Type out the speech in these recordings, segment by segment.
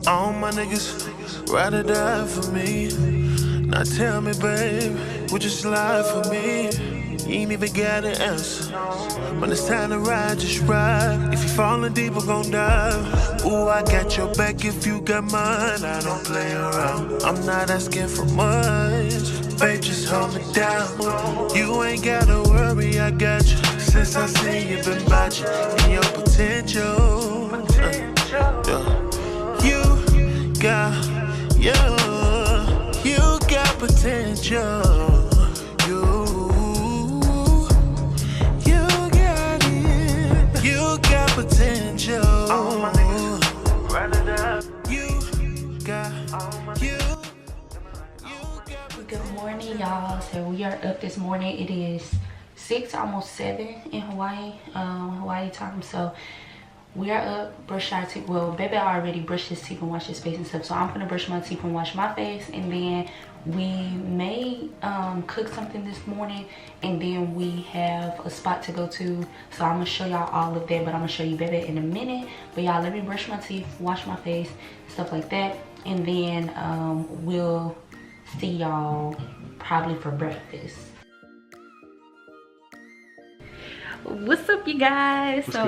All my niggas ride or die for me. Now tell me, babe, would you slide for me? You ain't even got an answer. When it's time to ride, just ride. If you falling deep, I'm gon' dive. Ooh, I got your back if you got mine. I don't play around. I'm not asking for much. Babe, just hold me down. You ain't gotta worry, I got you. Since I seen you been about you and your potential. You got potential. You got it. You got potential. Good morning, y'all. So we are up this morning. It is 6, almost 7 in Hawaii time. So we are up, brush our teeth. Well, baby already brushed his teeth and washed his face and stuff. So I'm gonna brush my teeth and wash my face, and then we may cook something this morning, and then we have a spot to go to. So I'm gonna show y'all all of that, but I'm gonna show you baby in a minute. But y'all, let me brush my teeth, wash my face, stuff like that, and then we'll see y'all probably for breakfast. What's up, you guys? What's so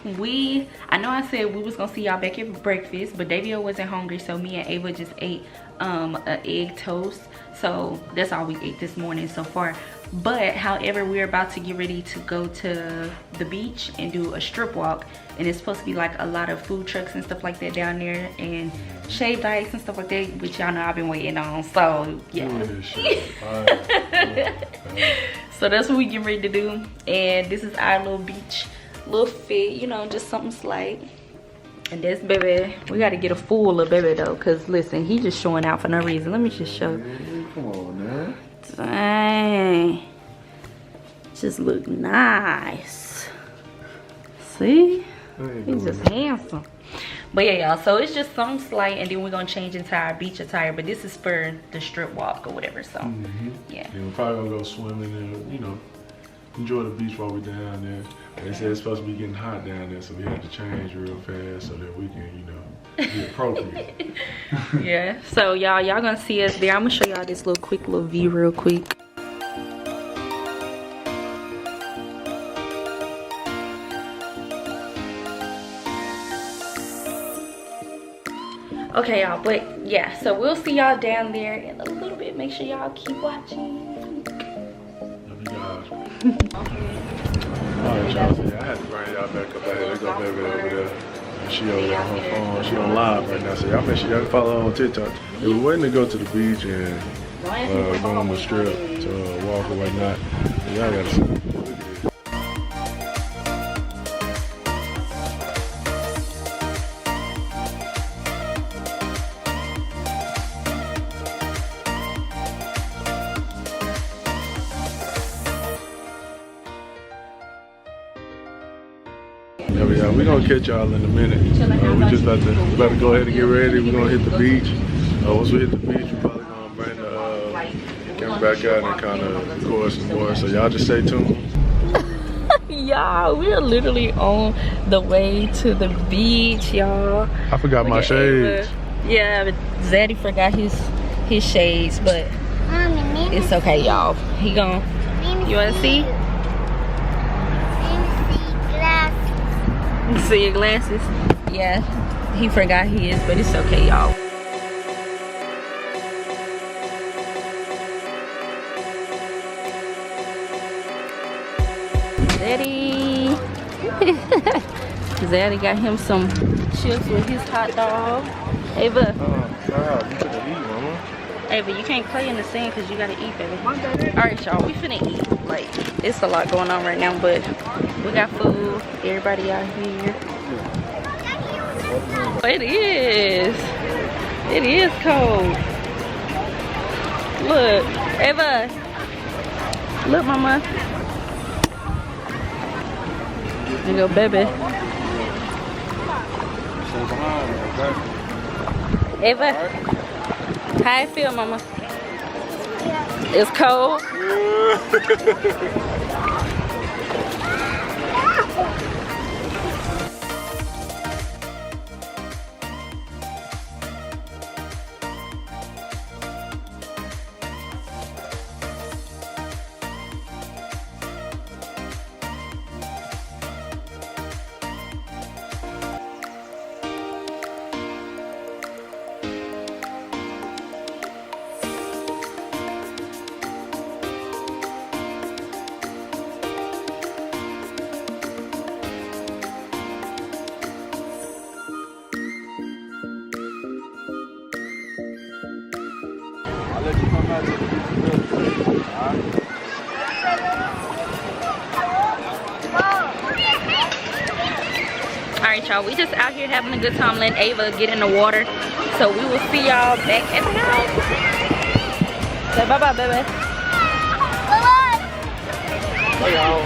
good, I know I said we was gonna see y'all back here for breakfast, but Davio wasn't hungry, so me and Ava just ate an egg toast. So that's all we ate this morning so far. But however, we're about to get ready to go to the beach and do a strip walk, and it's supposed to be like a lot of food trucks and stuff like that down there, and shaved ice and stuff like that, which y'all know I've been waiting on. So yeah. So that's what we getting ready to do, and this is our little beach, little fit, you know, just something slight. And this baby, we got to get a full of baby though, cause listen, he just showing out for no reason. Let me just show. Come on, man. Dang, just look nice. See, he's just handsome. But yeah, y'all, so it's just something slight, and then we're gonna change into our beach attire, but this is for the strip walk or whatever. So yeah, we're probably gonna go swimming and, you know, enjoy the beach while we're down there. They said it's supposed to be getting hot down there, so we had to change real fast so that we can, you know, be appropriate. yeah, so y'all gonna see us there. I'm gonna show y'all this little quick little view real quick. Okay, y'all, but yeah, so we'll see y'all down there in a little bit. Make sure y'all keep watching. Love you guys. Alright, y'all, so I had to bring y'all back up ahead. There go baby over there. And she over there on her phone. She on live right now, so y'all make sure y'all follow her on TikTok. We were waiting to go to the beach and go on the strip to walk or whatnot. Y'all gotta see. Yeah, we're gonna catch y'all in a minute. We just about to go ahead and get ready. We're gonna hit the beach. Once we hit the beach, we're probably gonna bring the camera back out and kind of record some more. So y'all just stay tuned. Y'all, we're literally on the way to the beach, y'all. I forgot my shades. Yeah, but Zaddy forgot his shades, but it's okay, y'all. He gonna. You wanna see? See your glasses? Yeah, he forgot his, but it's okay, y'all. Zaddy. Zaddy got him some chips with his hot dog. Ava. You finna eat, mama. Ava, you can't play in the sand because you gotta eat, baby. Alright, y'all, we finna eat. Like, it's a lot going on right now, but we got food. Everybody out here. It is. It is cold. Look, Ava. Look, mama. There you go, baby. Ava, how it feel, mama? It's cold. I'll let you come out to the beach. Alright? Alright, y'all, we just out here having a good time letting Ava get in the water. So we will see y'all back at the house. Say bye-bye, baby. Bye-bye. Bye, y'all.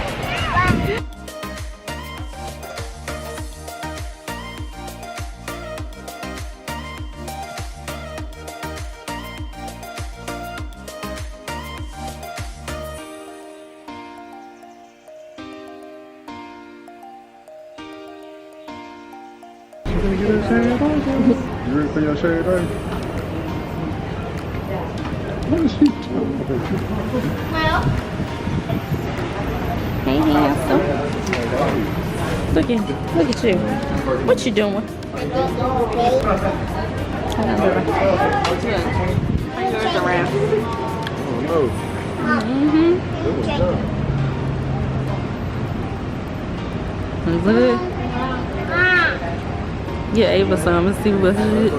You gonna get that shade on? You ready for your shade on? What is she doing? Hey, handsome. Look at you. What you doing? Hold on, baby. Bring yours around. Oh no. Good. Yeah, Ava some and see what's good.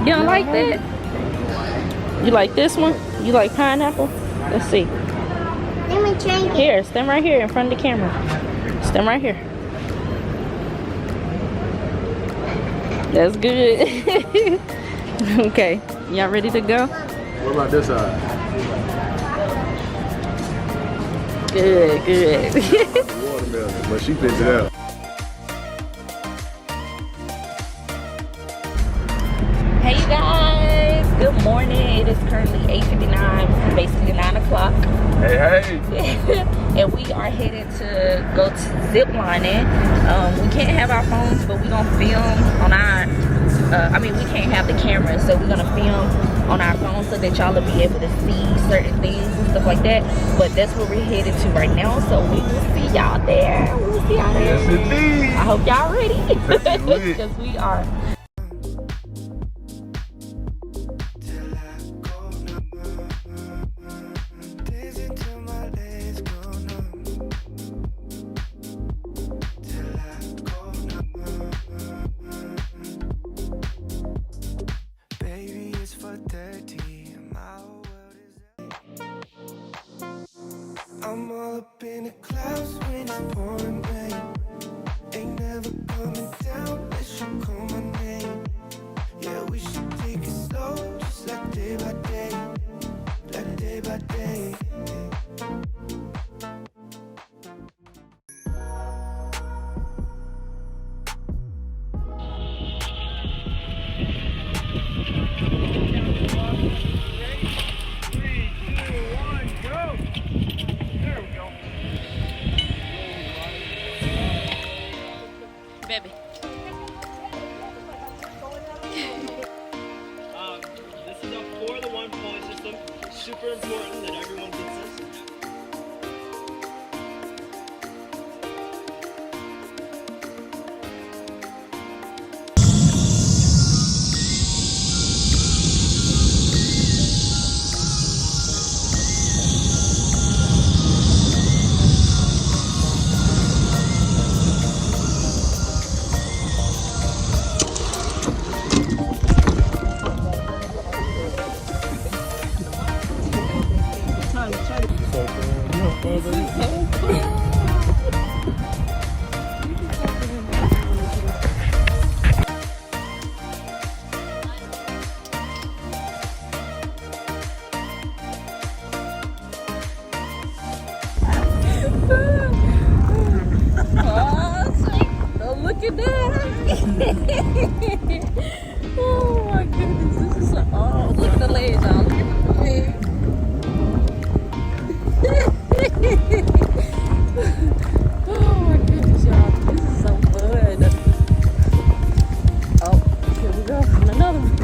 You don't like that? You like this one? You like pineapple? Let's see. Let me try it. Here, stand right here in front of the camera. Stand right here. That's good. Okay, y'all ready to go? What about this side? Good, good. Watermelon, but she picked it up. Hey you guys, good morning. It is currently 8:59, basically 9 o'clock. Hey, hey. And we are headed to go to zip lining. We can't have our phones, but we're gonna film on our we can't have the camera, so we're gonna film on our phone so that y'all will be able to see certain things and stuff like that. But that's where we're headed to right now, so we will see y'all there. We'll see y'all there. Yes, indeed. I hope y'all ready, because we are. I'm all up in the clouds when it's pouring rain. Ain't never coming down unless you call my name. Yeah, we should take it slow, just like day by day. Like day by day. Baby. This is a for the one point system. Super important that everyone gets this. look at that. Oh my goodness, this is so, oh, look at the legs, y'all. Look at the legs. Oh my goodness, y'all. This is so fun. Oh, here we go. Another one.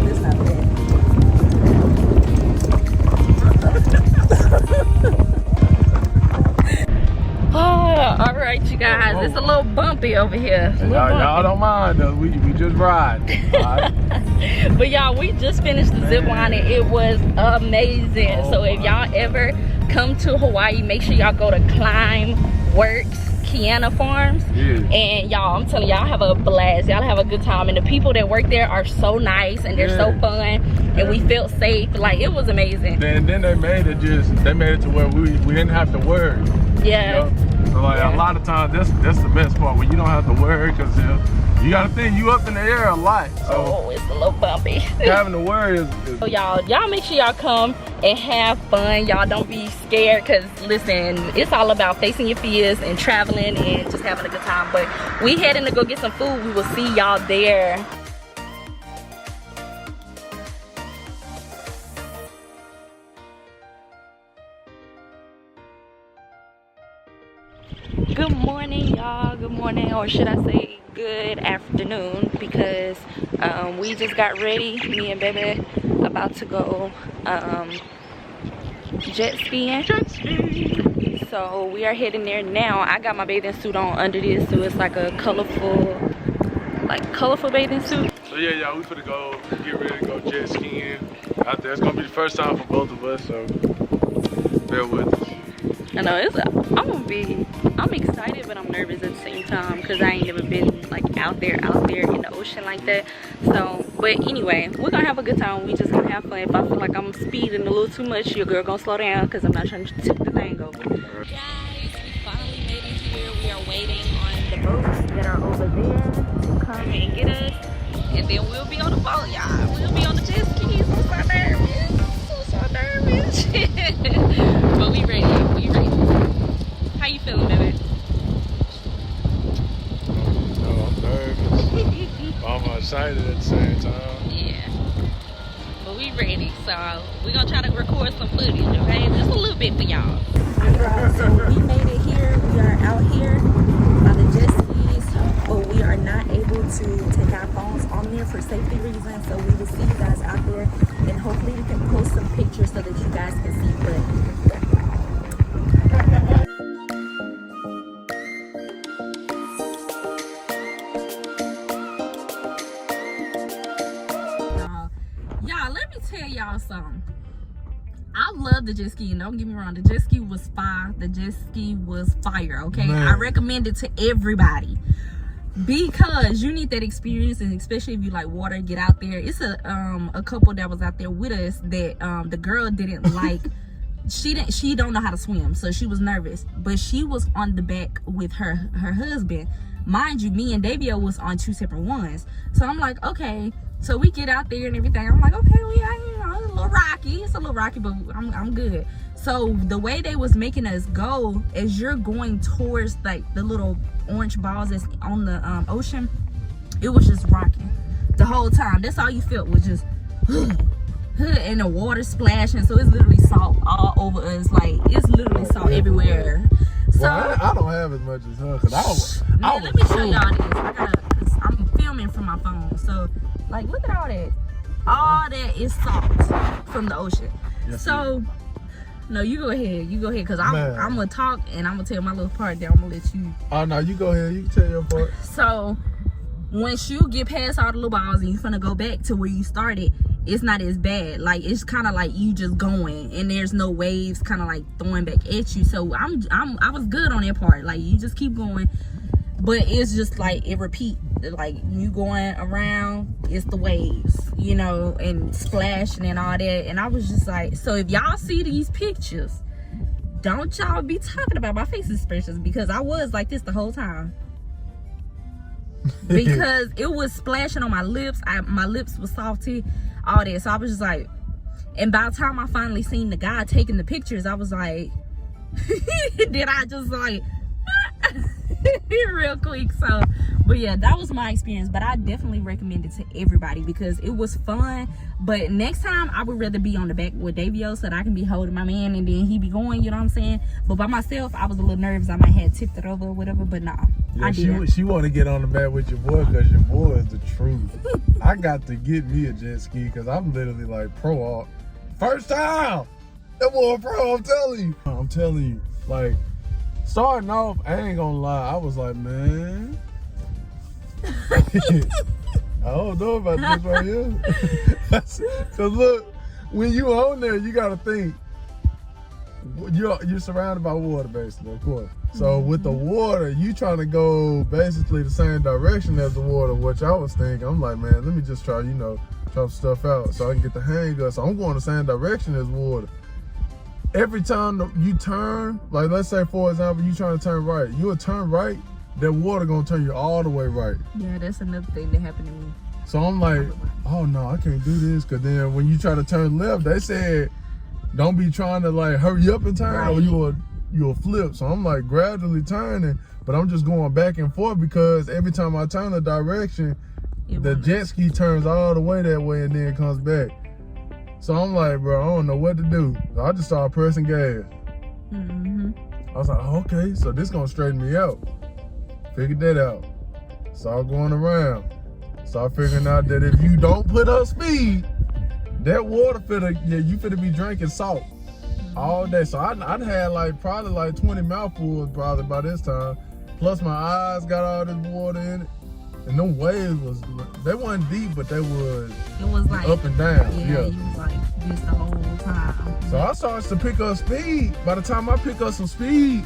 This not bad. Oh, all right, you guys. It's a little bumpy over here. Y'all don't mind though. We just ride. All right? But y'all, we just finished the zip line and it was amazing. So if y'all ever come to Hawaii, make sure y'all go to Climb Works Kiana Farms. And y'all, I'm telling y'all, have a blast. Y'all have a good time, and the people that work there are so nice and they're so fun, and we felt safe. Like, it was amazing. Then they made it to where we didn't have to worry. Yeah. You know? So like a lot of times that's the best part, when you don't have to worry, because you gotta think you up in the air a lot. So it's a little bumpy. having to worry is So y'all make sure y'all come and have fun. Y'all don't be scared, because listen, it's all about facing your fears and traveling and just having a good time. But we heading to go get some food. We will see y'all there. Good morning, y'all. Good morning, or should I say good afternoon, because we just got ready, me and baby about to go jet skiing. So we are heading there now. I got my bathing suit on under this, so it's like a colorful bathing suit. So yeah, y'all, we finna go get ready to go jet skiing out there. It's gonna be the first time for both of us, so bear with us. I know I'm excited, but I'm nervous at the same time, because I ain't never been like out there in the ocean like that. So, but anyway, we're gonna have a good time. We just gonna have fun. If I feel like I'm speeding a little too much, your girl gonna slow down, because I'm not trying to tip the thing over. Guys, we finally made it here. We are waiting on the boats that are over there to come and get us, and then we'll be on the boat, y'all. We'll be on the jet skis. I'm so nervous. But we ready. How you feeling, baby? I'm nervous. I'm excited at the same time. Yeah. But we ready. So we're gonna try to record some footage, okay? Just a little bit for y'all. So we made it here. We are out here by the jet skis, but we are not able to take our phones on there for safety reasons. So we will see you guys out there, and hopefully we can post some pictures so that you guys can see. But tell y'all something. I love the jet ski, and don't get me wrong, the jet ski was fire. The jet ski was fire, okay? Man. I recommend it to everybody, because you need that experience, and especially if you like water, get out there. It's a couple that was out there with us that the girl didn't like. She don't know how to swim, so she was nervous, but she was on the back with her husband. Mind you, me and Davio was on two separate ones. So I'm like, okay. So we get out there and everything. I'm like, okay, it's a little rocky. It's a little rocky, but I'm good. So the way they was making us go, as you're going towards like the little orange balls that's on the ocean, it was just rocking the whole time. That's all you felt, was just and the water splashing. So it's literally salt all over us. Like, it's literally salt everywhere. So well, I don't have as much as her, because let me show y'all this. I'm filming from my phone, so like, look at all that. All that is salt from the ocean. Yes, so no, you go ahead, because I'm gonna talk and I'm gonna tell my little part. Then I'm gonna let you. Oh no, you go ahead, you can tell your part. So once you get past all the little balls and you're gonna go back to where you started, it's not as bad. Like, it's kind of like you just going, and there's no waves kind of like throwing back at you. So I was good on that part. Like, you just keep going, but it's just like it repeat. Like, you going around, it's the waves, you know, and splashing and all that. And I was just like, so if y'all see these pictures, don't y'all be talking about my face expressions, because I was like this the whole time. Because it was splashing on my lips. My lips were salty, all that. So I was just like, and by the time I finally seen the guy taking the pictures, I was like, then I just like real quick. So, but yeah, that was my experience. But I definitely recommend it to everybody because it was fun. But next time, I would rather be on the back with Davio so that I can be holding my man and then he be going. You know what I'm saying? But by myself, I was a little nervous. I might have tipped it over or whatever. But nah, Yeah, I didn't. she want to get on the back with your boy because your boy is the truth. I got to get me a jet ski because I'm literally like pro. First time. That boy pro. I'm telling you. Like starting off, I ain't gonna lie. I was like, man. I don't know about this right here. Cause look, when you on there, you gotta think. You're surrounded by water, basically, of course. So with the water, you trying to go basically the same direction as the water, which I was thinking. I'm like, man, let me just try, some stuff out so I can get the hang of it. So I'm going the same direction as water. Every time you turn, like let's say for example, you trying to turn right, you'll turn right. That water gonna turn you all the way right. Yeah, that's another thing that happened to me. So I'm like, oh no, I can't do this. Cause then when you try to turn left, they said, don't be trying to like hurry up and turn or you'll flip. So I'm like gradually turning, but I'm just going back and forth because every time I turn a direction, the jet ski turns all the way that way and then comes back. So I'm like, bro, I don't know what to do. So I just started pressing gas. I was like, okay, so this gonna straighten me out. Figured that out. Start going around. Start figuring out that if you don't put up speed, that water you finna be drinking salt all day. So I'd had probably like 20 mouthfuls probably by this time. Plus my eyes got all this water in it. And them waves they wasn't deep, but it was like up and down. Yeah. You was like this the whole time. So I started to pick up speed. By the time I pick up some speed,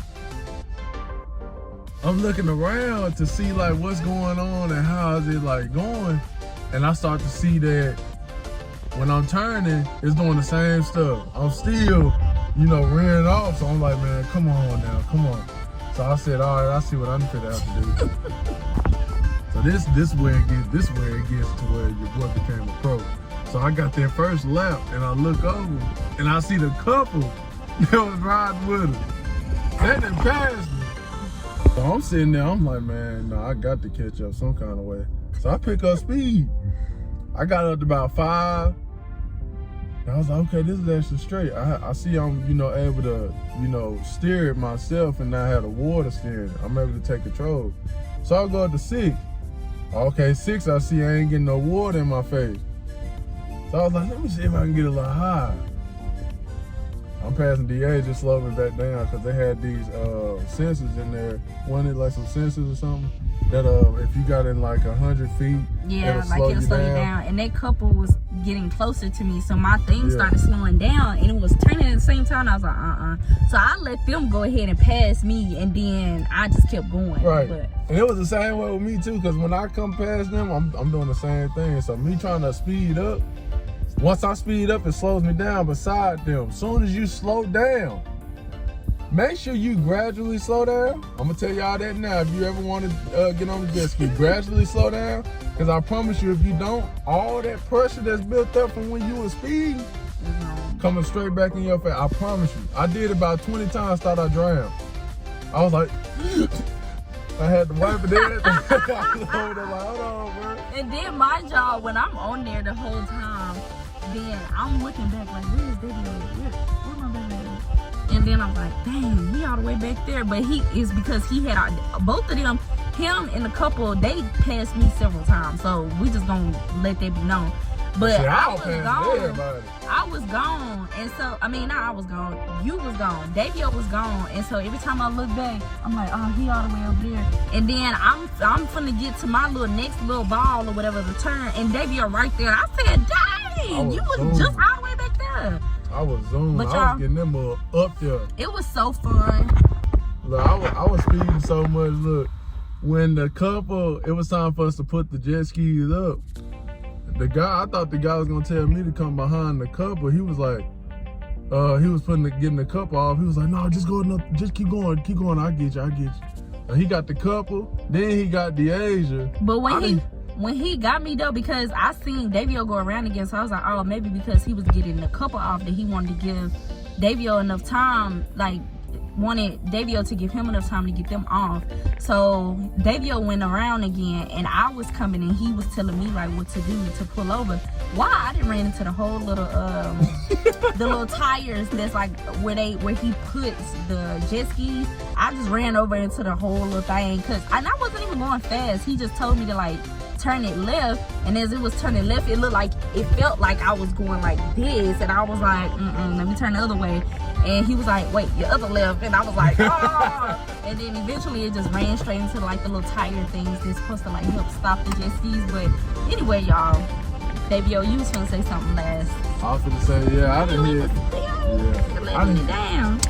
I'm looking around to see like what's going on and how is it like going. And I start to see that when I'm turning, it's doing the same stuff. I'm still, rearing off. So I'm like, man, come on now, come on. So I said, all right, I see what I'm gonna have to do. So this where it gets to where your boy became a pro. So I got that first lap and I look over and I see the couple that was riding with us. They didn't pass me. So I'm sitting there, I'm like, man, no, I got to catch up some kind of way. So I pick up speed. I got up to about 5. And I was like, okay, this is actually straight. I see I'm, able to, steer it myself and not have the water steering. I'm able to take control. So I go up to 6. Okay, 6, I see I ain't getting no water in my face. So I was like, let me see if I can get a little high. I'm passing DA, just slow me back down because they had these sensors in there. Wasn't it like some sensors or something? That if you got in like 100 feet, it'll slow you down. And that couple was getting closer to me, so my thing started slowing down and it was turning at the same time. I was like, So I let them go ahead and pass me and then I just kept going. Right. And it was the same way with me too, because when I come past them, I'm doing the same thing. So me trying to speed up, once I speed up, it slows me down beside them. As soon as you slow down, make sure you gradually slow down. I'm gonna tell y'all that now. If you ever want to get on the jet ski, gradually slow down. Because I promise you, if you don't, all that pressure that's built up from when you were speeding, coming straight back in your face. I promise you. I did about 20 times, thought I drowned. I was like, I had to wipe it in. I was over there like, hold on, bro. And then my job, when I'm on there the whole time, then I'm looking back like, where is baby? Where my baby? And then I'm like, dang, he all the way back there. But he is because he had both of them, him and the couple, they passed me several times. So we just gonna let that be known. But see, I was gone. Everybody. I was gone. And so, I mean, not I was gone. You was gone. Davio was gone. And so every time I look back, I'm like, oh, he all the way over there. And then I'm finna get to my next little ball or whatever, the turn. And Davio right there. I said, dang, you was just all the way back there. I was zooming. But I was getting them up there. It was so fun. Look, I was speeding so much. Look, when the couple, it was time for us to put the jet skis up. I thought the guy was gonna tell me to come behind the couple. He was like, he was getting the couple off. He was like, no, just keep going, I'll get you. And he got the couple, then he got the Asia. But when he got me though, because I seen Davio go around again, so I was like, oh, maybe because he was getting the couple off that he wanted to give Davio enough time, like wanted Davio to give him enough time to get them off. So Davio went around again, and I was coming, and he was telling me like what to do to pull over. Why I didn't ran into the whole little the little tires that's like where he puts the jet skis. I just ran over into the whole little thing, and I wasn't even going fast. He just told me to like turn it left, and as it was turning left, it felt like I was going like this, and I was like, let me turn the other way. And he was like, wait, your other left. And I was like, oh. And then eventually it just ran straight into like the little tire things that's supposed to like help stop the jet skis. But anyway, y'all, Davio, you was gonna say something last. I was gonna say, yeah, I done hit.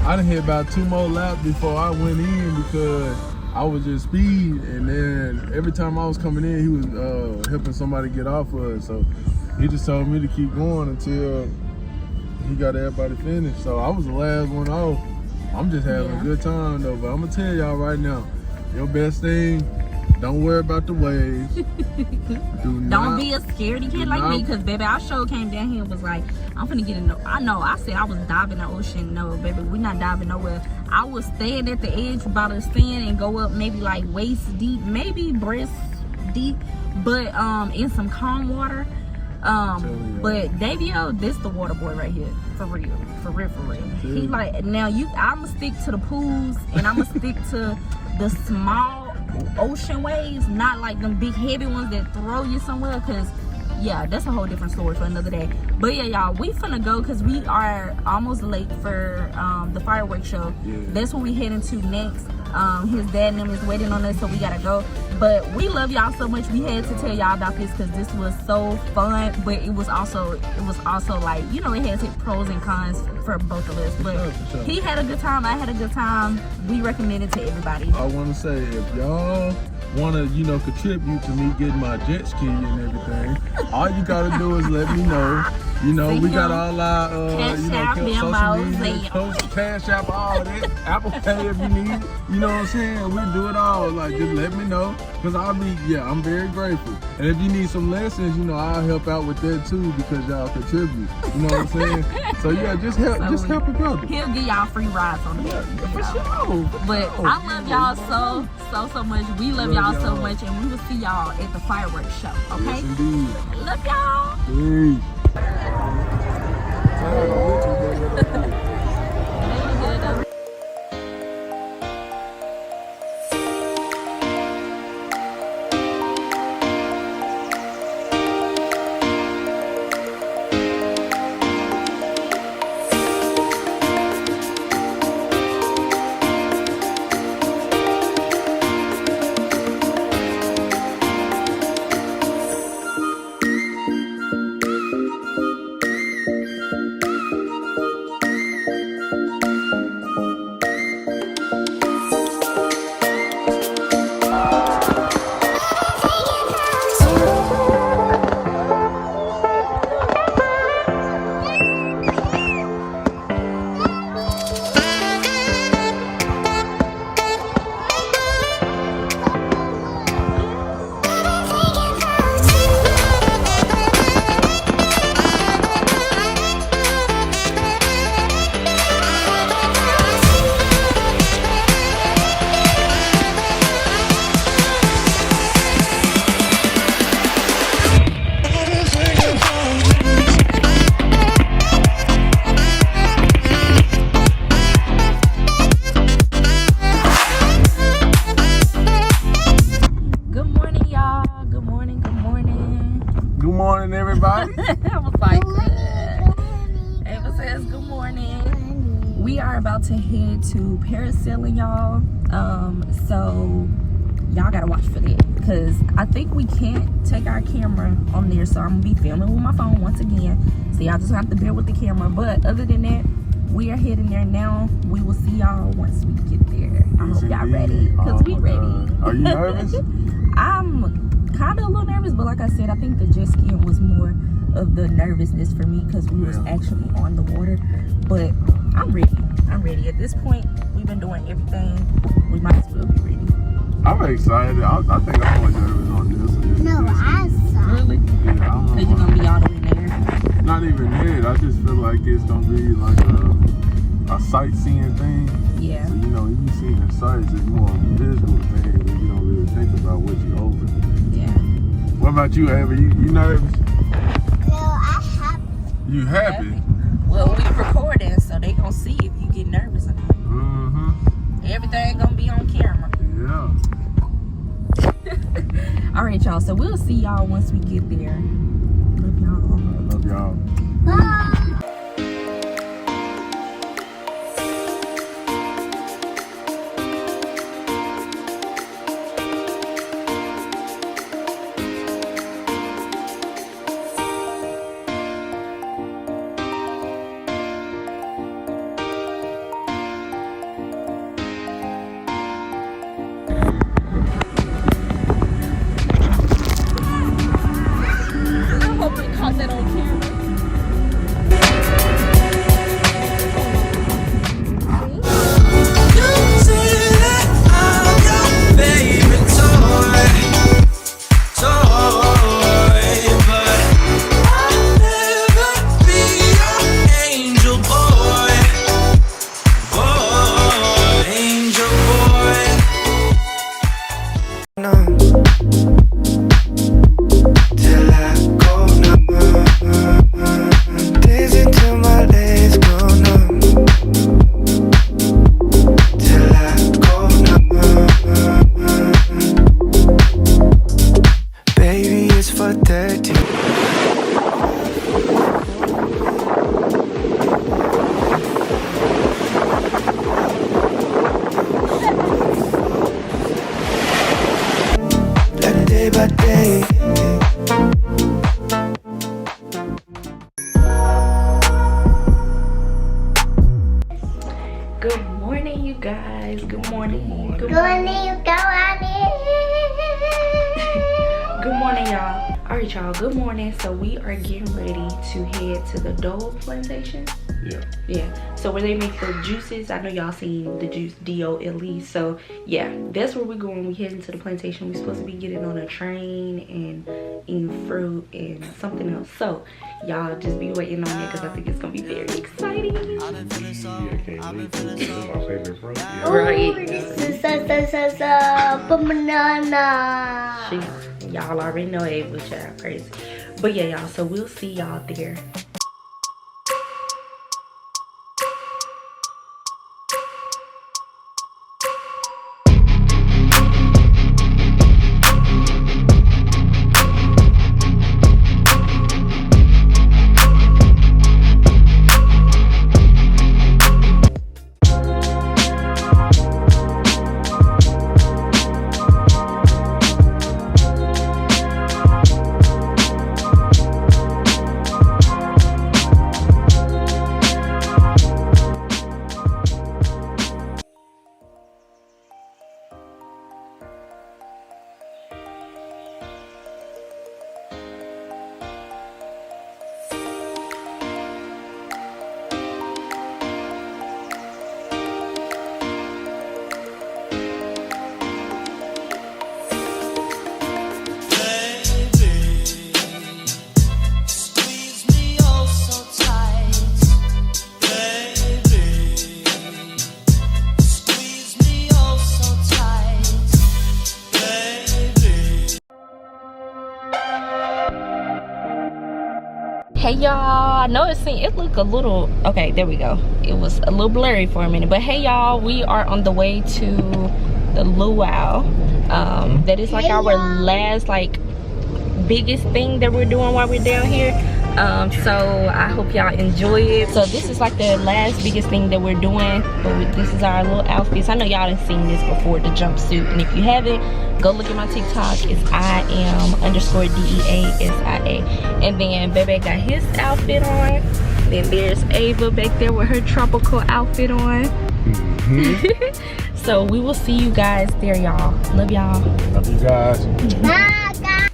I done hit about 2 more laps before I went in because I was just speed, and then every time I was coming in, he was helping somebody get off of it. So he just told me to keep going until he got everybody finished. So I was the last one off. I'm just having a good time though. But I'm gonna tell y'all right now, your best thing, don't worry about the waves. Don't be a scaredy kid like me, because baby, I sure came down here and was like, I'm finna get in the, I know, I said I was diving in the ocean. No, baby, we not diving nowhere. I was staying at the edge by the sand and go up maybe like waist deep, maybe breast deep, but in some calm water. But Davio, this the water boy right here, for real. He like, now I'ma stick to the pools, and I'ma stick to the small ocean waves, not like them big heavy ones that throw you somewhere, because yeah, that's a whole different story for another day. But yeah, y'all, we finna go because we are almost late for the fireworks show. That's what we heading to next. His dad and them is waiting on us, so we gotta go. But we love y'all so much. We had to tell y'all about this because this was so fun. But it was also like, you know, it has its pros and cons for both of us. But sure. He had a good time. I had a good time. We recommend it to everybody. I want to say, if y'all want to, you know, contribute to me getting my jet ski and everything, all you gotta do is let me know. You know, we got all our, you know, social media, Cash App, all that, Apple Pay if you need it. You know what I'm saying? We do it all. Like, just let me know, because I'm very grateful. And if you need some lessons, you know, I'll help out with that too, because y'all contribute. You know what I'm saying? So yeah, just help a brother. He'll give y'all free rides on the bus. For sure. But I love y'all so much. We love y'all so much, and we will see y'all at the fireworks show. Okay? Yes, indeed. Love y'all. Peace. Everybody. I was like, Ava says good morning. We are about to head to Parasailing, y'all. So y'all gotta watch for that, because I think we can't take our camera on there, so I'm gonna be filming with my phone once again. So y'all just have to bear with the camera. But other than that, we are heading there now. We will see y'all once we get there. I hope y'all ready, because we ready. Are you nervous? I'm kind of a little nervous, but like I said, I think the jet skiing was more of the nervousness for me, because we was actually on the water. But I'm ready at this point. We've been doing everything, we might as well be ready. I'm excited. I think I'm more nervous on this. No, I saw. Really? Yeah, I don't know. Because you're gonna be all the way there. Not even that. I just feel like it's gonna be like a a sightseeing thing. Yeah. So, you know, you seeing sights is more of a visual thing, and you don't really think about what you're over. Yeah. What about you, Ava? You nervous? No, I'm happy. You happy? Well, we recording, so they gonna see if you get nervous or not. Mm-hmm. Everything gonna be on camera. Yeah. All right, y'all. So we'll see y'all once we get there. Love y'all. I love y'all. Bye. I hope we caught that on camera. Day by day. Good morning, you guys. Good morning. Good Go on in, go on in. Good morning, y'all. All right, y'all. Good morning. So we are getting ready to head to the Dole plantation. Yeah. So where they make the juices. I know y'all seen the juice DOLE. So yeah, that's where we're going. We heading to the plantation. We're supposed to be getting on a train and eating fruit and something else. So y'all just be waiting on it because I think it's gonna be very exciting. Yeah, I can't wait. This is my favorite fruit. Yeah. Right. This is banana. Y'all already know it, which y'all crazy. But yeah, y'all. So we'll see y'all there. Hey y'all, I know it looked a little, okay, there we go. It was a little blurry for a minute, but hey y'all, we are on the way to the luau. That is like our last biggest thing that we're doing while we're down here. So I hope y'all enjoy it. So this is like the last biggest thing that we're doing, but this is our little outfits. I know y'all done seen this before, the jumpsuit, and if you haven't, go look at my TikTok. It's IAM_DEASIA. And then Bebe got his outfit on. Then there's Ava back there with her tropical outfit on. So we will see you guys there, y'all. Love y'all. Love you guys. Bye, guys.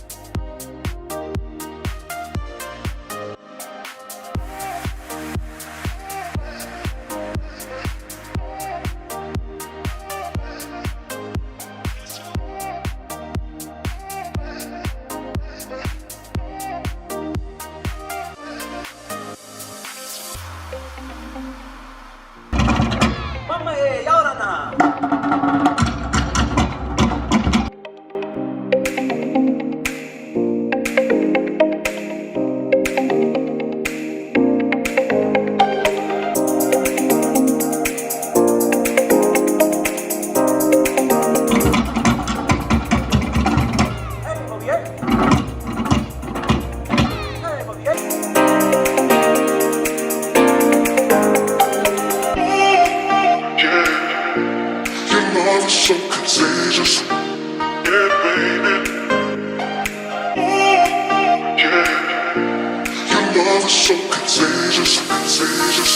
so contagious, contagious.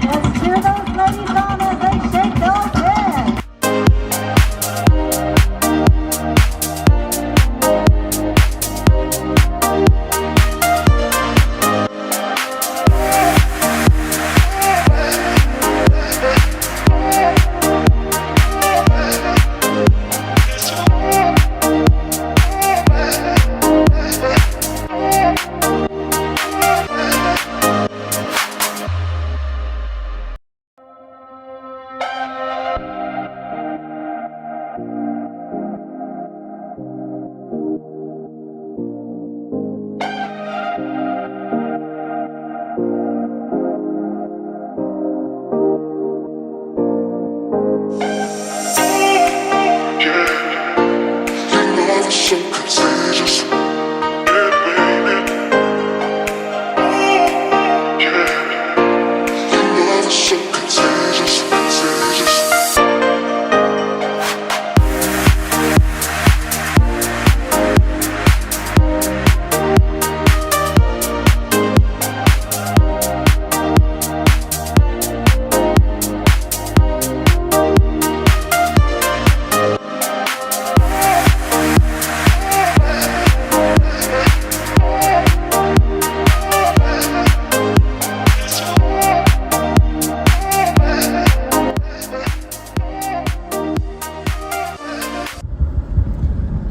Let's cheer those ladies on as they shake those heads. So contagious, yeah, baby. Yeah, your love is so contagious, contagious.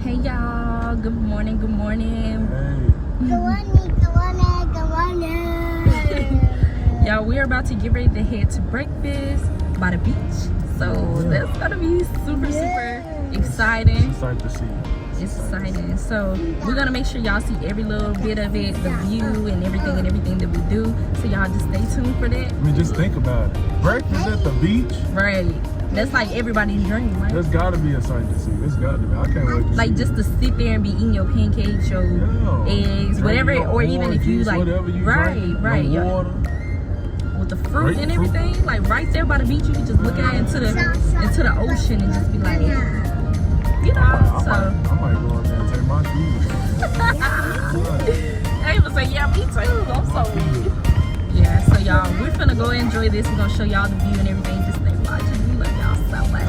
Hey y'all, good morning, good morning. Y'all, we're about to get ready to head to breakfast by the beach. So that's gonna be super exciting. It's like to see. It's exciting. So we're gonna make sure y'all see every little bit of it, the view and everything that we do. So y'all just stay tuned for that. I mean, just think about it. Breakfast at the beach. Right. That's like everybody's dream, right? There's got to be a sight to see. It's got to be. I can't wait to Like see just it. to sit there and be eating your pancakes, your eggs, Drink whatever, your or even if you juice, like, whatever you right, drink, yeah. water. With the fruit and everything, like right there by the beach, you can just look out into the ocean and just be like, you know. I might go out there and take my shoes off. I even say, yeah, me too. I'm so weak. Yeah, so y'all, we're finna go enjoy this. We're gonna show y'all the view and everything. Just stay watching. We love y'all so much.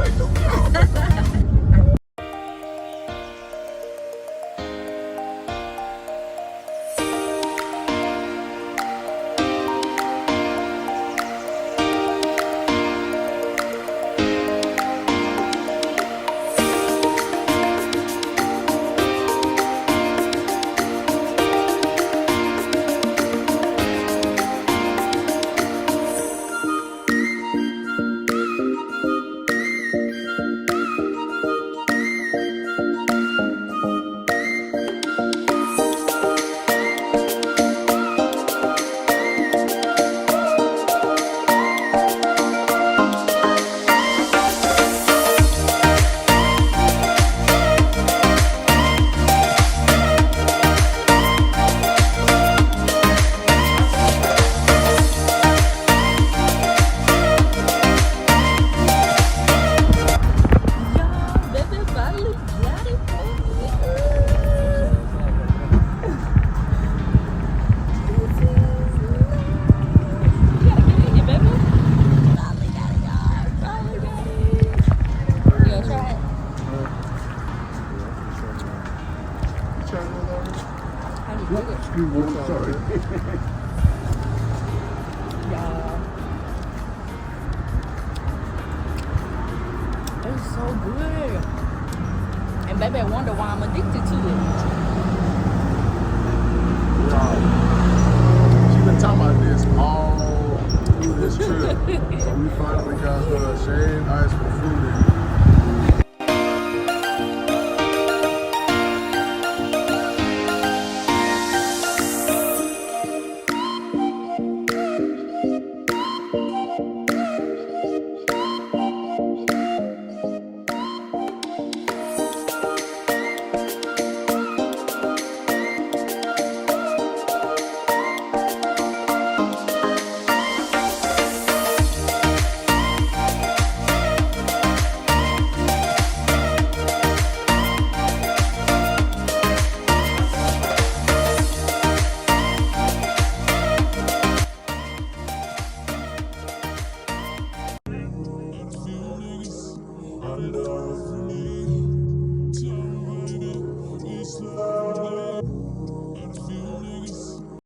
Sorry. It's so good. And baby, I wonder why I'm addicted to it. She's been talking about this all through this trip. So we finally got her shaved ice with food in it. window.